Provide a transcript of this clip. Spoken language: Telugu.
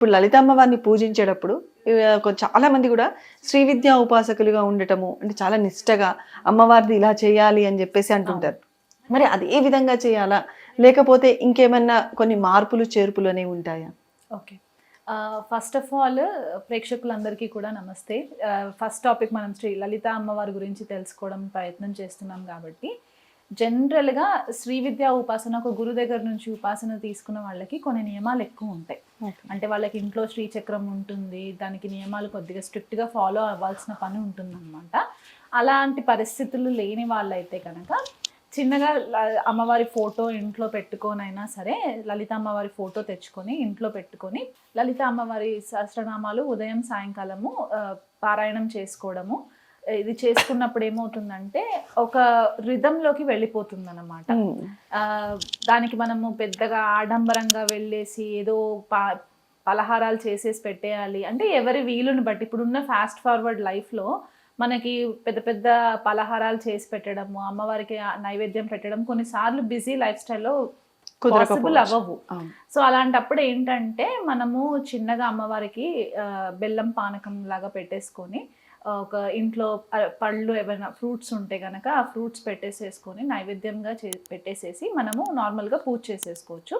ఇప్పుడు లలిత అమ్మవారిని పూజించేటప్పుడు చాలా మంది కూడా శ్రీ విద్యా ఉపాసకులుగా ఉండటము అంటే చాలా నిష్టగా అమ్మవారిది ఇలా చేయాలి అని చెప్పేసి అవును. అంటుంటారు. మరి అది ఏ విధంగా చేయాలా? లేకపోతే ఇంకేమన్నా కొన్ని మార్పులు చేర్పులు అనేవి ఉంటాయా? ఓకే. ఫస్ట్ ఆఫ్ ఆల్ ప్రేక్షకులందరికీ కూడా నమస్తే. ఫస్ట్ టాపిక్ మనం శ్రీ లలిత అమ్మవారి గురించి తెలుసుకోవడం ప్రయత్నం చేస్తున్నాం కాబట్టి, జనరల్‌గా శ్రీ విద్యా ఉపాసన ఒక గురు దగ్గర నుంచి ఉపాసన తీసుకున్న వాళ్ళకి కొన్ని నియమాలు ఎక్కువుంటాయి. ఓకే. అంటే వాళ్ళకి ఇంట్లో శ్రీచక్రం ఉంటుంది. దానికి నియమాలు కొద్దిగా స్ట్రిక్ట్‌గా ఫాలో అవ్వాల్సిన పని ఉంటుందనమాట. అలాంటి పరిస్థితులు లేని వాళ్ళైతే గనక చిన్నగా అమ్మవారి ఫోటో ఇంట్లో పెట్టుకొనైనా సరే, లలిత అమ్మవారి ఫోటో తెచ్చుకొని ఇంట్లో పెట్టుకొని, లలిత అమ్మవారి సహస్రనామాలు ఉదయం, సాయంకాలము పారాయణం చేసుకోవడము. ఇది చేసుకున్నప్పుడు ఏమవుతుందంటే, ఒక రిథమ్‌లోకి వెళ్ళిపోతుందనమాట. హ్మ్. దానికి మనము పెద్దగా ఆడంబరంగా వెళ్ళేసి ఏదో ప పలహారాలు చేసేసి పెట్టేయాలి. అంటే ఎవరి వీలుని బట్టి ఇప్పుడున్న ఫాస్ట్ ఫార్వర్డ్ లైఫ్‌లో మనకి పెద్ద పెద్ద పలహారాలు చేసి పెట్టడము, అమ్మవారికి నైవేద్యం పెట్టడం కొన్నిసార్లు బిజీ లైఫ్ స్టైల్‌లో పాసిబుల్ కుదరకపోవచ్చు. అవ్వవు. అవును. సో, అలాంటప్పుడు ఏంటంటే మనము చిన్నగా అమ్మవారికి బెల్లం పానకం లాగా పెట్టేసుకొని ఒక ఇంట్లో పళ్ళు ఏవైనా ఫ్రూట్స్ ఉంటే గనక ఆ ఫ్రూట్స్ పెట్టేసేసుకొని నైవేద్యంగా పెట్టేసేసి మనము నార్మల్‌గా పూజ చేసేసుకోవచ్చు.